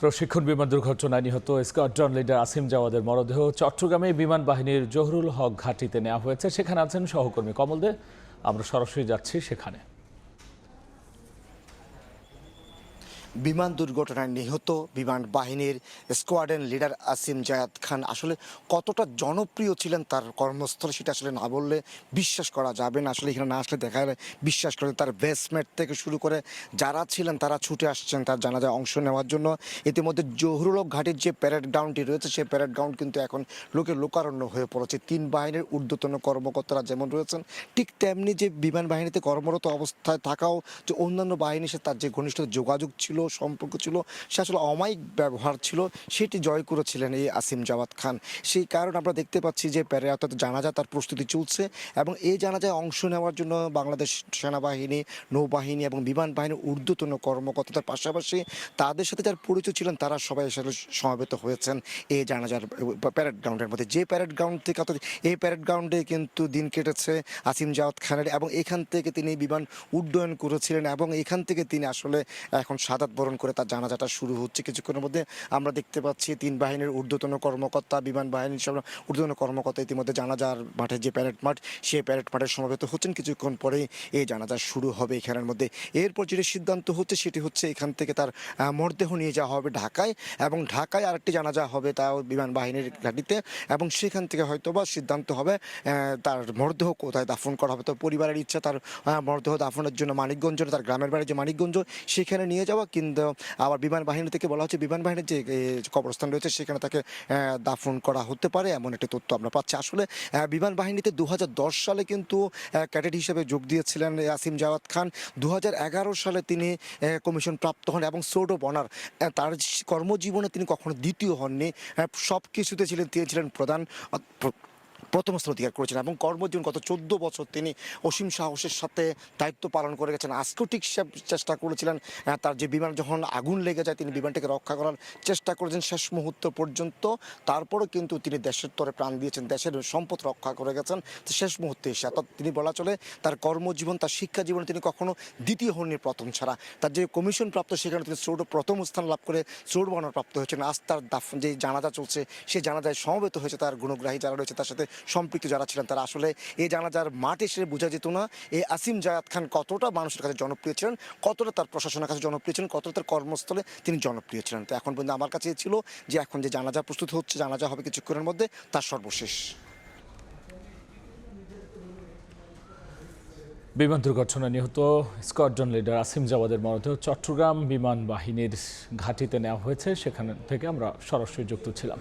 প্রশিক্ষণ বিমান দুর্ঘটনায় নিহত স্কোয়াড্রন লিডার আসিম জাওয়াদের মরদেহ চট্টগ্রামে বিমান বাহিনীর জহুরুল হক ঘাঁটিতে নেওয়া হয়েছে। সেখানে আছেন সহকর্মী কমল দে। আমরা সরাসরি যাচ্ছি সেখানে। বিমান দুর্ঘটনায় নিহত বিমান বাহিনীর স্কোয়াড্রন লিডার আসিম জায়াদ খান আসলে কতটা জনপ্রিয় ছিলেন তার কর্মস্থলে সেটা আসলে না বললে বিশ্বাস করা যাবে না। আসলে এখানে না আসলে দেখা গেলে বিশ্বাস করে। তার বেসমেট থেকে শুরু করে যারা ছিলেন তারা ছুটে আসছেন তার জানাজায় অংশ নেওয়ার জন্য। ইতিমধ্যে জহুরুল হক ঘাটির যে প্যারেড গ্রাউন্ডটি রয়েছে সেই প্যারেড গ্রাউন্ড কিন্তু এখন লোকের লোকারণ্য হয়ে পড়েছে। তিন বাহিনীর ঊর্ধ্বতন কর্মকর্তারা যেমন রয়েছেন ঠিক তেমনি যে বিমান বাহিনীতে কর্মরত অবস্থায় থাকাও যে অন্যান্য বাহিনীর সাথে তার যে ঘনিষ্ঠ যোগাযোগ ছিল, সম্পর্ক ছিল, সে আসলে অমায়িক ব্যবহার ছিল, সেটি জয় করেছিলেন এই আসিম জাওয়াদ খান। সেই কারণে আমরা দেখতে পাচ্ছি যে অর্থাৎ জানাজা তার প্রস্তুতি চলছে এবং এই জানাজায় অংশ নেওয়ার জন্য বাংলাদেশ সেনাবাহিনী, নৌবাহিনী এবং বিমান বাহিনীর ঊর্ধ্বতন কর্মকর্তাদের পাশাপাশি তাদের সাথে যার পরিচয় ছিলেন তারা সবাই আসলে সমবেত হয়েছেন এই জানাজার প্যারেড গ্রাউন্ডের মধ্যে। যে প্যারেড গ্রাউন্ড থেকে অর্থাৎ এই প্যারেড গ্রাউন্ডে কিন্তু দিন কেটেছে আসিম জাওয়াদ খানের এবং এখান থেকে তিনি বিমান উড্ডয়ন করেছিলেন এবং এখান থেকে তিনি আসলে এখন শাহাদাত বরণ করে তার জানাজাটা শুরু হচ্ছে। কিছুক্ষণের মধ্যে আমরা দেখতে পাচ্ছি তিন বাহিনীর ঊর্ধ্বতন কর্মকর্তা, বিমান বাহিনীর সব ঊর্ধ্বতন কর্মকর্তা ইতিমধ্যে জানাজার মাঠে যে প্যারেড মাঠ সেই প্যারেড মাঠে সমবেত হচ্ছেন। কিছুক্ষণ পরেই এই জানাজা শুরু হবে এখানের মধ্যে। এরপর যেটি সিদ্ধান্ত হচ্ছে সেটি হচ্ছে এখান থেকে তার মরদেহ নিয়ে যাওয়া হবে ঢাকায় এবং ঢাকায় আরেকটি জানাজা হবে তাও বিমান বাহিনীর ঘাঁটিতে এবং সেখান থেকে হয়তোবা সিদ্ধান্ত হবে তার মরদেহ কোথায় দাফন করা হবে। তো পরিবারের ইচ্ছা তার মরদেহ দাফনের জন্য মানিকগঞ্জ, তার গ্রামের বাড়ি যে মানিকগঞ্জ সেখানে নিয়ে যাওয়া, কিন্তু আবার বিমান বাহিনী থেকে বলা হচ্ছে বিমান বাহিনীর যে কবরস্থান রয়েছে সেখানে তাকে দাফন করা হতে পারে, এমন একটি তথ্য আমরা পাচ্ছি। আসলে বিমান বাহিনীতে 2010 সালে কিন্তু ক্যাডেট হিসেবে যোগ দিয়েছিলেন আসিম জাওয়াদ খান। 2011 সালে তিনি কমিশন প্রাপ্ত হন এবং সোর্ড অফ অনার। তার কর্মজীবনে তিনি কখনো দ্বিতীয় হননি, সব কিছুতে ছিলেন, তিনি ছিলেন প্রথম স্থান অধিকার করেছেন এবং কর্মজীবন গত 14 বছর তিনি অসীম সাহসের সাথে দায়িত্ব পালন করে গেছেন। আজকেও ঠিক চেষ্টা করেছিলেন, তার যে বিমান যখন আগুন লেগে যায় তিনি বিমানটাকে রক্ষা করার চেষ্টা করেছেন শেষ মুহূর্ত পর্যন্ত। তারপরও কিন্তু তিনি দেশের তরে প্রাণ দিয়েছেন, দেশের সম্পদ রক্ষা করে গেছেন শেষ মুহূর্তে এসে। অর্থাৎ তিনি বলা চলে তার কর্মজীবন, তার শিক্ষা জীবনে তিনি কখনো দ্বিতীয় হননি প্রথম ছাড়া। তার যে কমিশন প্রাপ্ত সেখানে তিনি প্রথম স্থান লাভ করে সোর্ড অফ অনার প্রাপ্ত হয়েছেন। আজ তার যে জানাজা চলছে সেই জানাজায় সমবেত হয়েছে তার গুণগ্রাহী যারা রয়েছে, তার সাথে সম্পৃক্ত যারা ছিলেন তারা। আসলে এই জানাজার মাঠে এসে বোঝা যেত না এই আসিম জায়াদ খান কতটা মানুষের কাছে জনপ্রিয় ছিলেন, কতটা তার প্রশাসনের কাছে জনপ্রিয় ছিলেন, কতটা তার কর্মস্থলে তিনি জনপ্রিয় ছিলেন। তো এখন পর্যন্ত আমার কাছে ছিল যে এখন যে জানাজা প্রস্তুত হচ্ছে, জানাজা হবে কিছুক্ষণের মধ্যে, তার সর্বশেষ। বিমান দুর্ঘটনায় নিহত স্কোয়াড্রন লিডার আসিম জাওয়াদের মরদেহ চট্টগ্রাম বিমান বাহিনীর ঘাঁটিতে নেওয়া হয়েছে। সেখান থেকে আমরা সরাসরি যুক্ত ছিলাম।